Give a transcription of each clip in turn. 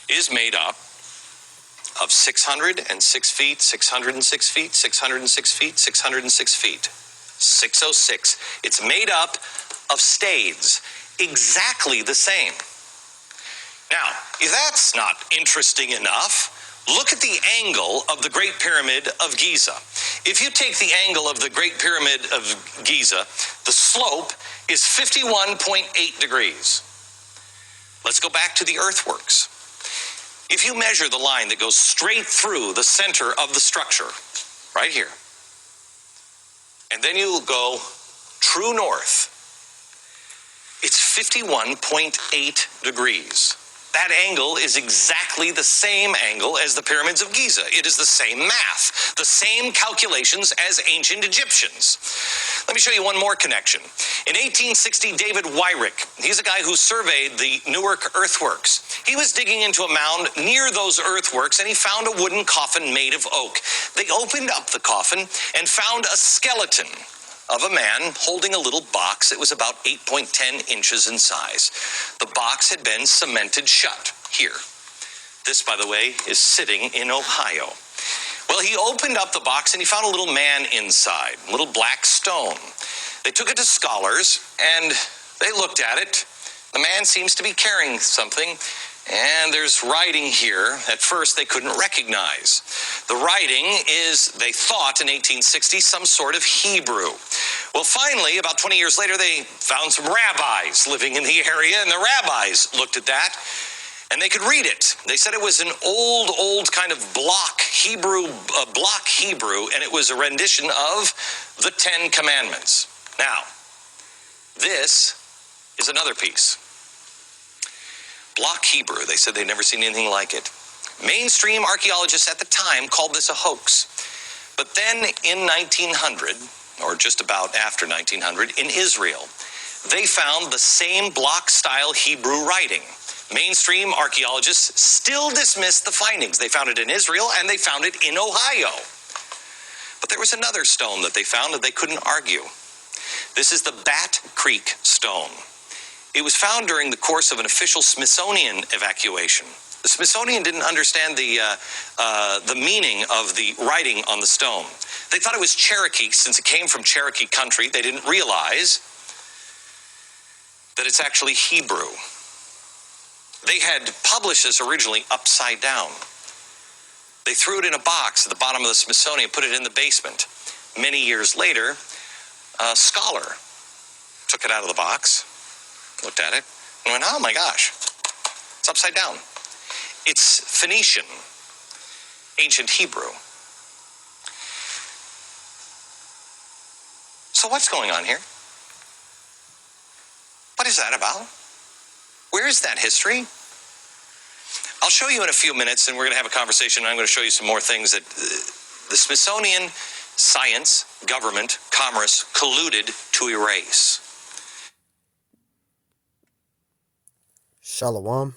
is made up of 606 feet, 606 feet, 606 feet, 606 feet. 606. It's made up of stades, exactly the same. Now, if that's not interesting enough, look at the angle of the Great Pyramid of Giza. If you take the angle of the Great Pyramid of Giza, the slope is 51.8 degrees. Let's go back to the earthworks. If you measure the line that goes straight through the center of the structure, right here, and then you go true north, it's 51.8 degrees. That angle is exactly the same angle as the pyramids of Giza. It is the same math, the same calculations as ancient Egyptians. Let me show you one more connection. In 1860, David Wyrick, he's a guy who surveyed the Newark earthworks. He was digging into a mound near those earthworks, and he found a wooden coffin made of oak. They opened up the coffin and found a skeleton of a man holding a little box that was about 8.10 inches in size. The box had been cemented shut here. This, by the way, is sitting in Ohio. Well, he opened up the box and he found a little man inside, a little black stone. They took it to scholars and they looked at it. The man seems to be carrying something, and there's writing here at first they couldn't recognize. The writing is, they thought in 1860, some sort of Hebrew. Well, finally, about 20 years later, they found some rabbis living in the area, and the rabbis looked at that, and they could read it. They said it was an old kind of block Hebrew, and it was a rendition of the Ten Commandments. Now, this is another piece. Block Hebrew. They said they'd never seen anything like it. Mainstream archaeologists at the time called this a hoax. But then in 1900, or just about after 1900, in Israel, they found the same block-style Hebrew writing. Mainstream archaeologists still dismissed the findings. They found it in Israel, and they found it in Ohio. But there was another stone that they found that they couldn't argue. This is the Bat Creek stone. It was found during the course of an official Smithsonian evacuation. The Smithsonian didn't understand the meaning of the writing on the stone. They thought it was Cherokee, since it came from Cherokee country. They didn't realize that it's actually Hebrew. They had published this originally upside down. They threw it in a box at the bottom of the Smithsonian, put it in the basement. Many years later, a scholar took it out of the box, looked at it, and went, oh my gosh, it's upside down. It's Phoenician, ancient Hebrew. So what's going on here? What is that about? Where is that history? I'll show you in a few minutes, and we're going to have a conversation, and I'm going to show you some more things that the Smithsonian, science, government, commerce colluded to erase. Shalom.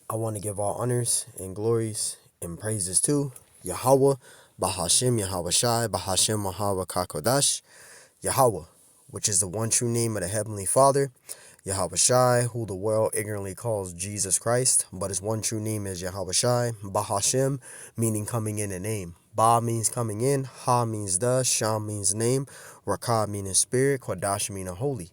I want to give all honors and glories and praises to Yahweh, Bahashem Yahweh Shai, Bahashem Yahweh Kakodash, Yahweh, which is the one true name of the Heavenly Father, Yahweh Shai, who the world ignorantly calls Jesus Christ, but his one true name is Yahweh Shai, Bahashem, meaning coming in a name. Ba means coming in, Ha means the, Sham means name, Rakah meaning spirit, Kodash meaning holy.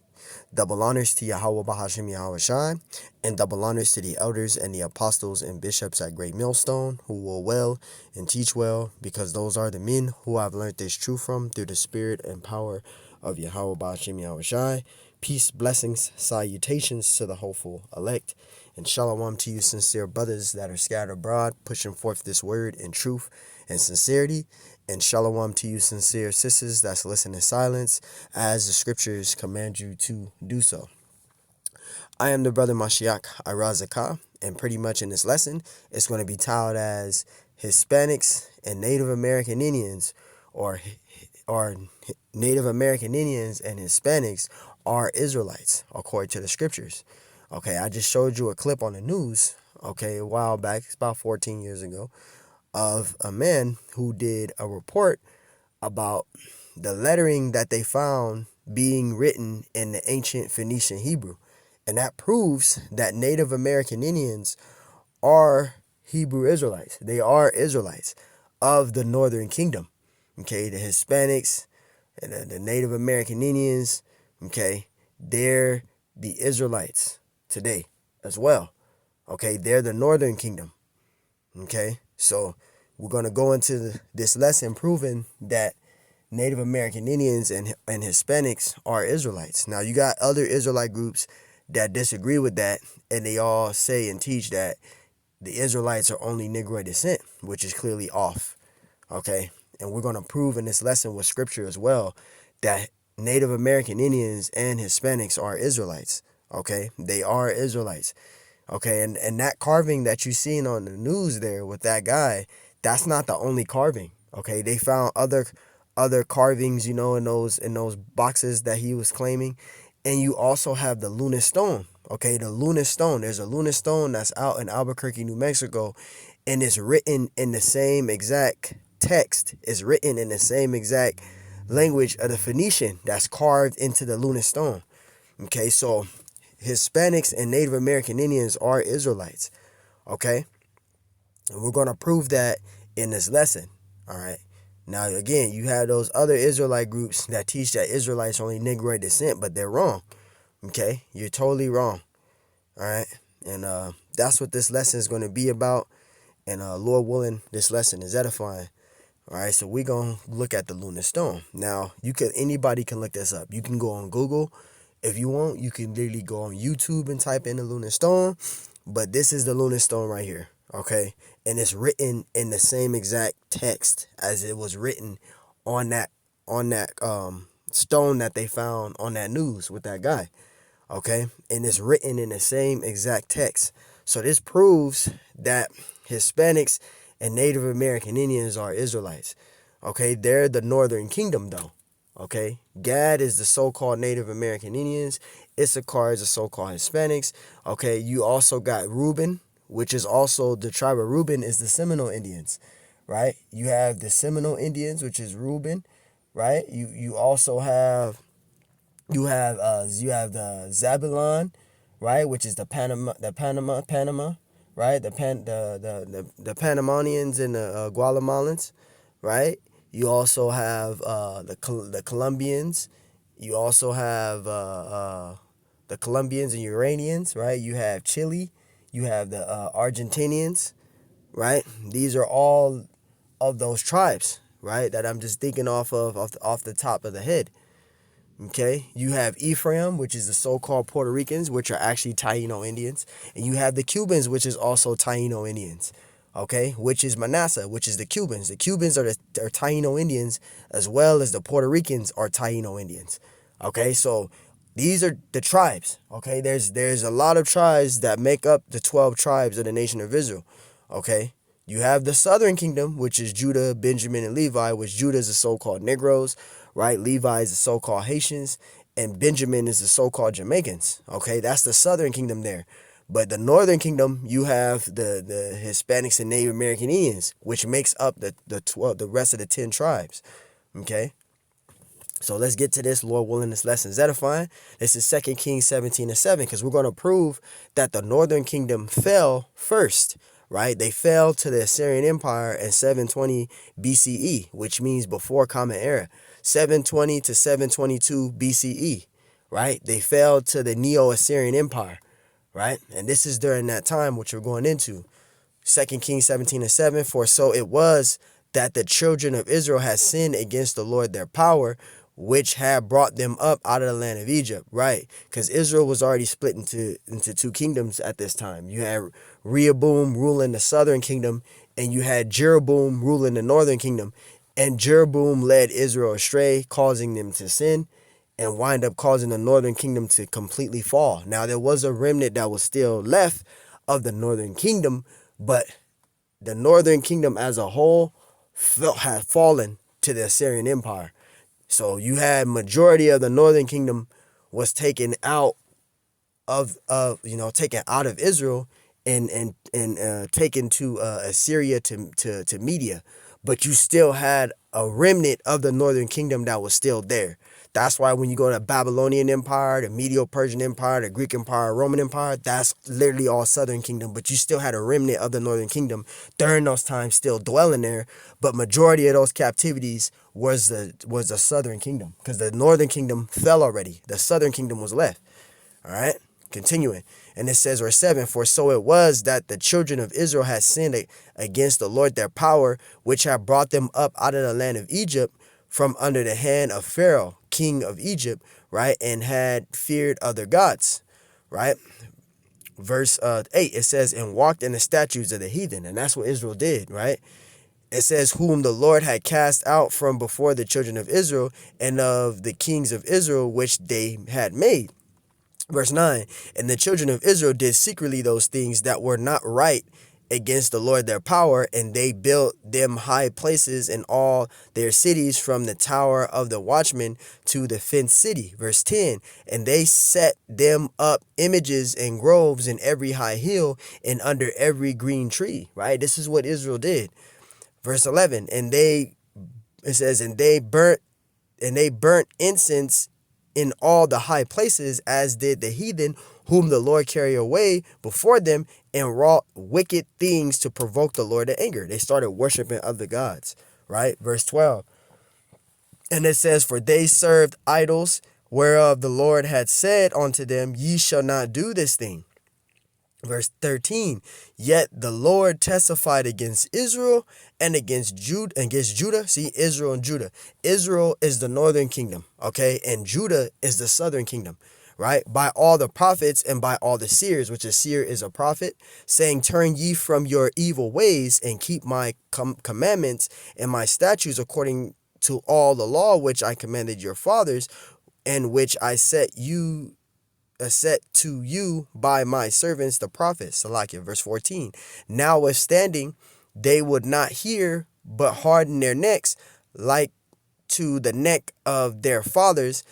Double honors to Yahweh Bahashem Yahweh Shai, and double honors to the elders and the apostles and bishops at Great Millstone, who will well and teach well, because those are the men who I've learned this truth from through the spirit and power of Yahweh Bahashem Yahweh Shai. Peace, blessings, salutations to the hopeful elect, and shalom to you sincere brothers that are scattered abroad, pushing forth this word in truth and sincerity. And shalom to you sincere sisters that's listening in silence, as the scriptures command you to do so. I am the brother Mashiach Irazaka, and pretty much in this lesson, it's going to be titled as Hispanics and Native American Indians, or Native American Indians and Hispanics are Israelites, according to the scriptures. Okay, I just showed you a clip on the news, okay, a while back, it's about 14 years ago, of a man who did a report about the lettering that they found being written in the ancient Phoenician Hebrew. And that proves that Native American Indians are Hebrew Israelites. They are Israelites of the northern kingdom. Okay, the Hispanics and the Native American Indians, okay, they're the Israelites today as well. Okay, they're the northern kingdom. Okay, so we're going to go into this lesson proving that Native American Indians and Hispanics are Israelites. Now, you got other Israelite groups that disagree with that, and they all say and teach that the Israelites are only Negroid descent, which is clearly off. Okay, and we're going to prove in this lesson with scripture as well that Native American Indians and Hispanics are Israelites. Okay, they are Israelites. Okay, and that carving that you seen on the news there with that guy, that's not the only carving. Okay, they found other carvings, in those boxes that he was claiming, and you also have the Lunar Stone. Okay, the Lunar Stone. There's a Lunar Stone that's out in Albuquerque, New Mexico, and it's written in the same exact text. It's written in the same exact language of the Phoenician that's carved into the Lunar Stone. Okay, so Hispanics and Native American Indians are Israelites. Okay, and we're going to prove that in this lesson. All right. Now, again, you have those other Israelite groups that teach that Israelites are only Negroid descent, but they're wrong. Okay, you're totally wrong. All right, and that's what this lesson is going to be about. And Lord willing, this lesson is edifying. All right, so we're going to look at the Lunar Stone. Now, anybody can look this up. You can go on Google. If you want, you can literally go on YouTube and type in the Lunar Stone. But this is the Lunar Stone right here, okay? And it's written in the same exact text as it was written on that stone that they found on that news with that guy, okay? And it's written in the same exact text. So this proves that Hispanics and Native American Indians are Israelites. Okay, they're the Northern Kingdom though. Okay, Gad is the so-called Native American Indians. Issachar is the so-called Hispanics. Okay, you also got Reuben, which is also the tribe of Reuben is the Seminole Indians, right? You have the Seminole Indians, which is Reuben, right? You also have the Zabulon, right, which is the Panama, right? The Panamanians and the Guatemalans, right? You also have the Colombians. You also have the Colombians and Uranians, right? You have Chile. You have the Argentinians, right? These are all of those tribes, right? That I'm just thinking off the top of the head. Okay, you have Ephraim, which is the so-called Puerto Ricans, which are actually Taino Indians, and you have the Cubans, which is also Taino Indians. Okay, which is Manasseh, which is the Cubans. The Cubans are Taino Indians, as well as the Puerto Ricans are Taino Indians. Okay, so these are the tribes. Okay, there's a lot of tribes that make up the 12 tribes of the nation of Israel. Okay, you have the Southern Kingdom, which is Judah, Benjamin, and Levi, which Judah is the so-called Negroes, right? Levi is the so-called Haitians, and Benjamin is the so-called Jamaicans. Okay, that's the Southern Kingdom there. But the Northern Kingdom, you have the Hispanics and Native American Indians, which makes up the rest of the 10 tribes. Okay, so let's get to this. Lord willing, this lesson is edifying. This is 2 Kings 17:7, because we're going to prove that the Northern Kingdom fell first. Right, they fell to the Assyrian Empire in 720 BCE, which means before Common Era. 720 to 722 BCE, right? They fell to the Neo-Assyrian Empire, right? And this is during that time, which we're going into. 2 Kings 17:7, for so it was that the children of Israel had sinned against the Lord their power, which had brought them up out of the land of Egypt, right? Because Israel was already split into two kingdoms at this time. You had Rehoboam ruling the southern kingdom, and you had Jeroboam ruling the northern kingdom. And Jeroboam led Israel astray, causing them to sin, and wind up causing the northern kingdom to completely fall. Now, there was a remnant that was still left of the northern kingdom, but the northern kingdom as a whole had fallen to the Assyrian Empire. So you had majority of the northern kingdom was taken out taken out of Israel and taken to Assyria to Media, but you still had a remnant of the northern kingdom that was still there. That's why when you go to the Babylonian Empire, the Medo-Persian Empire, the Greek Empire, Roman Empire, that's literally all southern kingdom. But you still had a remnant of the northern kingdom during those times still dwelling there. But majority of those captivities was the southern kingdom, because the northern kingdom fell already. The southern kingdom was left. All right, continuing. And it says, verse 7, for so it was that the children of Israel had sinned against the Lord their power, which had brought them up out of the land of Egypt from under the hand of Pharaoh, king of Egypt, right, and had feared other gods, right? Verse 8, it says, and walked in the statutes of the heathen. And that's what Israel did, right? It says, whom the Lord had cast out from before the children of Israel, and of the kings of Israel, which they had made. Verse 9, and the children of Israel did secretly those things that were not right against the Lord their power, and they built them high places in all their cities, from the tower of the watchman to the fenced city. Verse 10, and they set them up images and groves in every high hill and under every green tree, right? This is what Israel did. Verse 11, it says, and they burnt incense in all the high places, as did the heathen, whom the Lord carried away before them, and wrought wicked things to provoke the Lord to anger. They started worshiping other gods, right? Verse 12. And it says, for they served idols, whereof the Lord had said unto them, ye shall not do this thing. Verse 13, yet the Lord testified against Israel and against Judah. See, Israel and Judah. Israel is the northern kingdom, okay? And Judah is the southern kingdom, right? By all the prophets and by all the seers, which a seer is a prophet, saying, turn ye from your evil ways and keep my commandments and my statutes according to all the law which I commanded your fathers, and which I set to you by my servants the prophets. Salakia, verse 14. Notwithstanding, they would not hear, but harden their necks, like to the neck of their fathers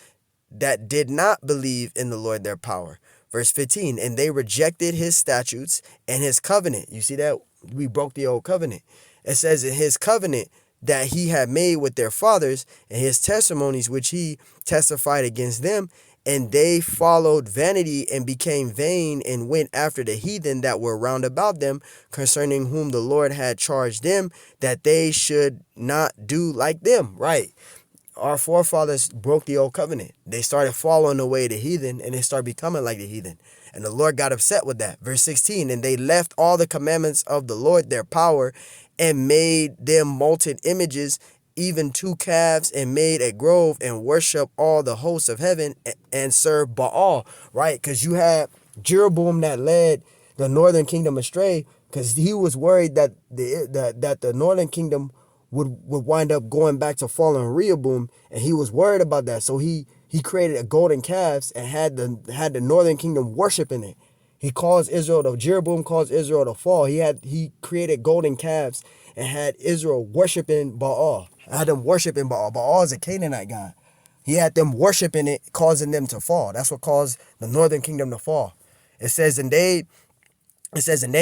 that did not believe in the Lord their power. Verse 15. And they rejected his statutes and his covenant. You see that? We broke the old covenant. It says, in his covenant that he had made with their fathers, and his testimonies which he testified against them, and they followed vanity and became vain, and went after the heathen that were round about them, concerning whom the Lord had charged them, that they should not do like them. Right. Our forefathers broke the old covenant. They started following the way of the heathen, and they started becoming like the heathen. And the Lord got upset with that. Verse 16, and they left all the commandments of the Lord their power, and made them molten images, even 2 calves, and made a grove, and worship all the hosts of heaven, and serve Baal, right? Because you had Jeroboam that led the northern kingdom astray, because he was worried that the northern kingdom would wind up going back to following Rehoboam, and he was worried about that. So he created a golden calves and had the northern kingdom worshiping it. Jeroboam caused Israel to fall. He created golden calves and had Israel worshiping Baal. Had them worshiping Baal. Baal is a Canaanite god. He had them worshiping it, causing them to fall. That's what caused the northern kingdom to fall. It says, and they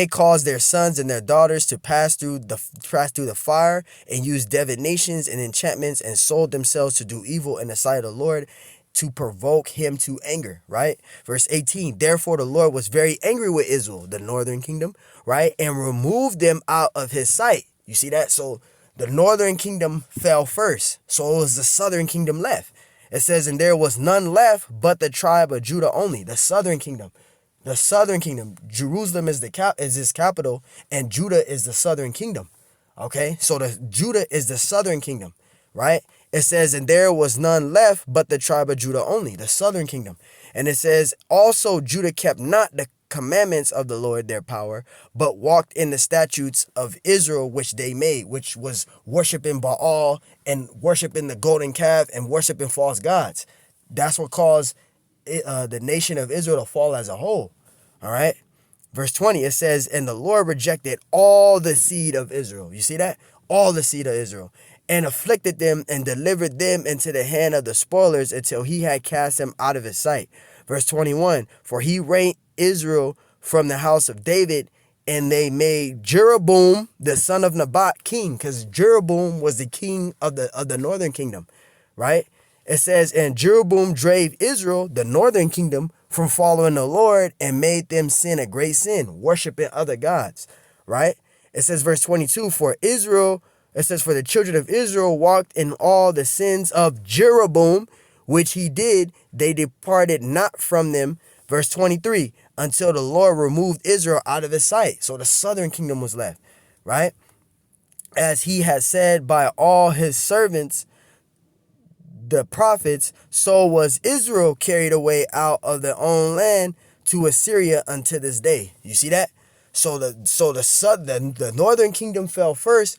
caused their sons and their daughters to pass through the fire, and used divinations and enchantments, and sold themselves to do evil in the sight of the Lord, to provoke him to anger, right? Verse 18, therefore the Lord was very angry with Israel, the northern kingdom, right? And removed them out of his sight. You see that? So the northern kingdom fell first. So it was the southern kingdom left. It says, and there was none left but the tribe of Judah only, the southern kingdom. The southern kingdom. Jerusalem is his capital, and Judah is the southern kingdom. Okay? So Judah is the southern kingdom, right? It says, and there was none left but the tribe of Judah only, the southern kingdom. And it says, also Judah kept not the commandments of the Lord their power, but walked in the statutes of Israel which they made, which was worshiping Baal and worshiping the golden calf and worshiping false gods. That's what caused the nation of Israel to fall as a whole. All right. Verse 20, it says, and the Lord rejected all the seed of Israel. You see that? All the seed of Israel. And afflicted them and delivered them into the hand of the spoilers, until he had cast them out of his sight. Verse 21, for he reigned Israel from the house of David, and they made Jeroboam the son of Nebat king, because Jeroboam was the king of the northern kingdom, right? It says, and Jeroboam drave Israel, the northern kingdom, from following the Lord and made them sin a great sin, worshiping other gods, right? It says, verse 22, for Israel, it says, for the children of Israel walked in all the sins of Jeroboam, which he did, they departed not from them. Verse 23, until the Lord removed Israel out of his sight. So the southern kingdom was left, right? As he had said by all his servants, the prophets, so was Israel carried away out of their own land to Assyria unto this day. You see that? So the northern kingdom fell first,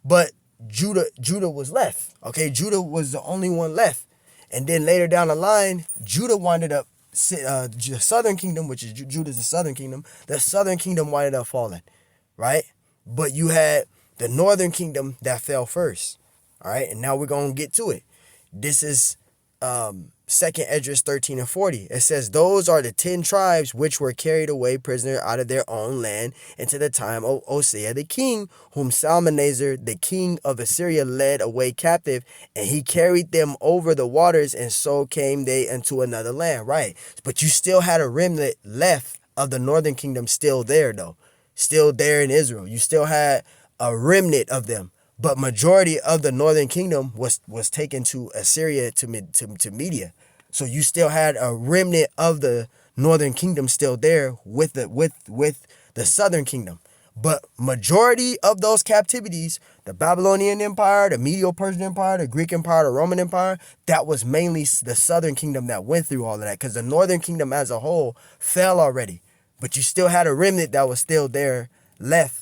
but Judah was left. Okay, Judah was the only one left. And then later down the line, Judah winded up the southern kingdom, which is Judah's the southern kingdom. The southern kingdom winded up falling, right? But you had the northern kingdom that fell first. All right, and now we're gonna get to it. This is 2nd Esdras 13 and 40. It says, those are the 10 tribes which were carried away prisoner out of their own land into the time of Hosea the king, whom Salmanasar the king of Assyria led away captive, and he carried them over the waters, and so came they into another land. Right, but you still had a remnant left of the northern kingdom still there, though. Still there in Israel. You still had a remnant of them. But majority of the northern kingdom was taken to Assyria, to Media. So you still had a remnant of the northern kingdom still there with the southern kingdom. But majority of those captivities, the Babylonian Empire, the Medo-Persian Empire, the Greek Empire, the Roman Empire, that was mainly the southern kingdom that went through all of that, because the northern kingdom as a whole fell already. But you still had a remnant that was still there left.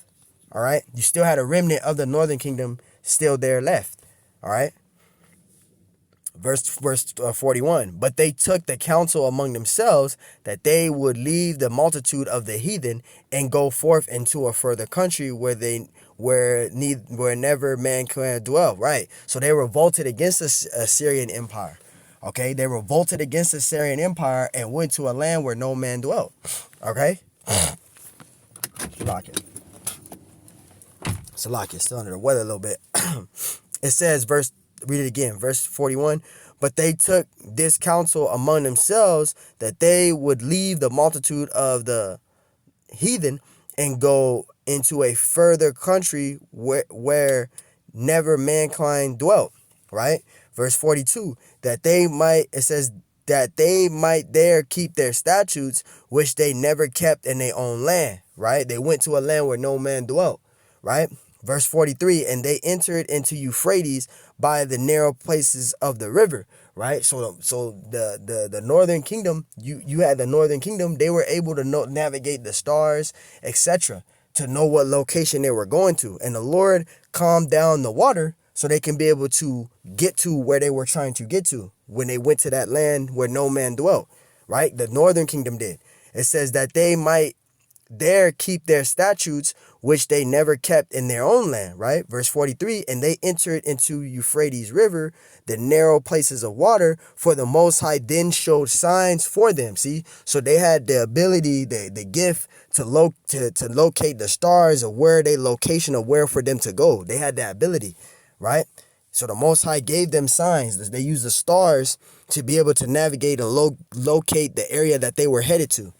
All right, you still had a remnant of the northern kingdom still there left. All right, verse 41. But they took the counsel among themselves that they would leave the multitude of the heathen and go forth into a further country where never man can dwell. Right, so they revolted against the Assyrian Empire. Okay, they revolted against the Assyrian Empire and went to a land where no man dwelt. Okay, lock it. Salaki, still under the weather a little bit. It says, read it again, verse 41. But they took this counsel among themselves that they would leave the multitude of the heathen and go into a further country where never mankind dwelt. Right? Verse 42. It says that they might there keep their statutes, which they never kept in their own land. Right? They went to a land where no man dwelt. Right? Verse 43, and they entered into Euphrates by the narrow places of the river, right? So the northern kingdom, you had the northern kingdom, they were able to navigate the stars, etc., to know what location they were going to. And the Lord calmed down the water so they can be able to get to where they were trying to get to when they went to that land where no man dwelt, right? The northern kingdom did. It says that they might there keep their statutes, which they never kept in their own land, right? Verse 43, and they entered into Euphrates River, the narrow places of water, for the Most High then showed signs for them. See, so they had the ability, the gift to locate the stars of where they location of where for them to go. They had that ability, right? So the Most High gave them signs. They used the stars to be able to navigate and locate the area that they were headed to.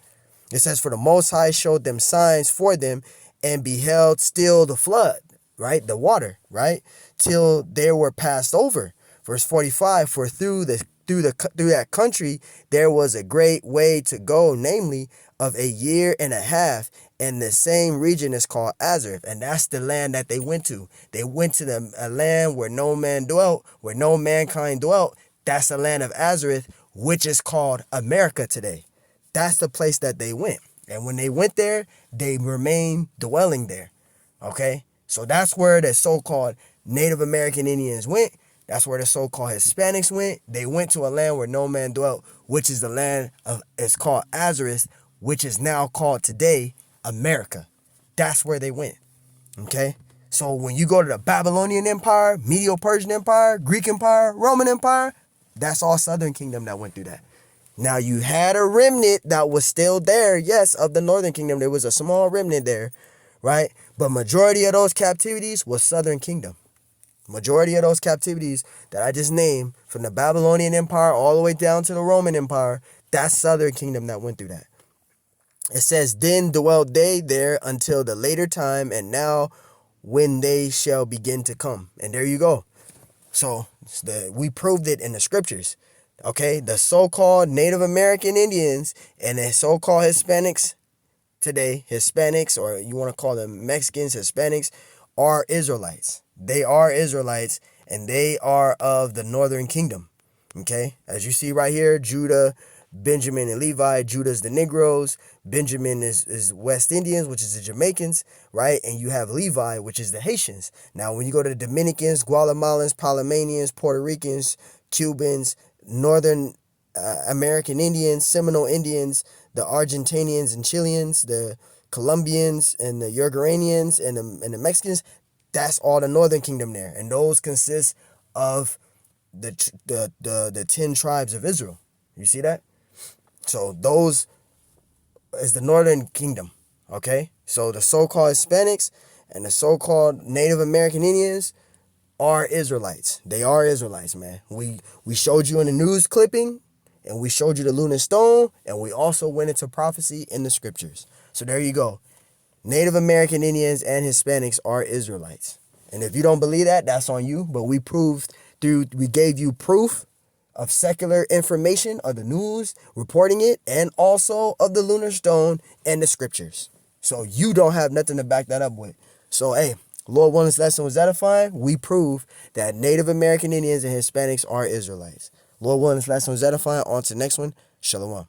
It says, for the Most High showed them signs for them and beheld still the flood, right? The water, right? Till they were passed over. Verse 45, for through that country there was a great way to go, namely of a year and a half, and the same region is called Azareth, and that's the land that they went to. They went to a land where no man dwelt, where no mankind dwelt. That's the land of Azareth, which is called America today. That's the place that they went. And when they went there, they remained dwelling there. Okay? So that's where the so-called Native American Indians went. That's where the so-called Hispanics went. They went to a land where no man dwelt, which is the land it's called Azareth, which is now called today America. That's where they went. Okay? So when you go to the Babylonian Empire, Medo-Persian Empire, Greek Empire, Roman Empire, that's all Southern Kingdom that went through that. Now, you had a remnant that was still there, yes, of the northern kingdom. There was a small remnant there, right? But majority of those captivities was southern kingdom, Majority of those captivities that I just named, from the Babylonian Empire all the way down to the Roman Empire, that's Southern Kingdom that went through that. It says, then dwelt they there until the later time, and now when they shall begin to come. And there you go. So we proved it in the scriptures. Okay, the so-called Native American Indians and the so-called Hispanics today, Hispanics, or you want to call them Mexicans, Hispanics, are Israelites. They are Israelites, and they are of the northern kingdom. Okay, as you see right here, Judah, Benjamin, and Levi. Judah's the Negroes. Benjamin is West Indians, which is the Jamaicans, right? And you have Levi, which is the Haitians. Now, when you go to the Dominicans, Guatemalans, Panamanians, Puerto Ricans, Cubans, Northern American Indians, Seminole Indians, the Argentinians and Chileans, the Colombians and the Uruguayans and the Mexicans, that's all the Northern Kingdom there. And those consist of the 10 tribes of Israel. You see that? So those is the Northern Kingdom, okay? So the so-called Hispanics and the so-called Native American Indians are Israelites. They are Israelites, man. We showed you in the news clipping, and we showed you the lunar stone, and we also went into prophecy in the scriptures. So there you go. Native American Indians and Hispanics are Israelites. And if you don't believe that, that's on you. But we gave you proof of secular information of the news, reporting it, and also of the lunar stone and the scriptures. So you don't have nothing to back that up with. So, hey, Lord willing, this lesson was edifying. We prove that Native American Indians and Hispanics are Israelites. Lord willing, this lesson was edifying. On to the next one. Shalom.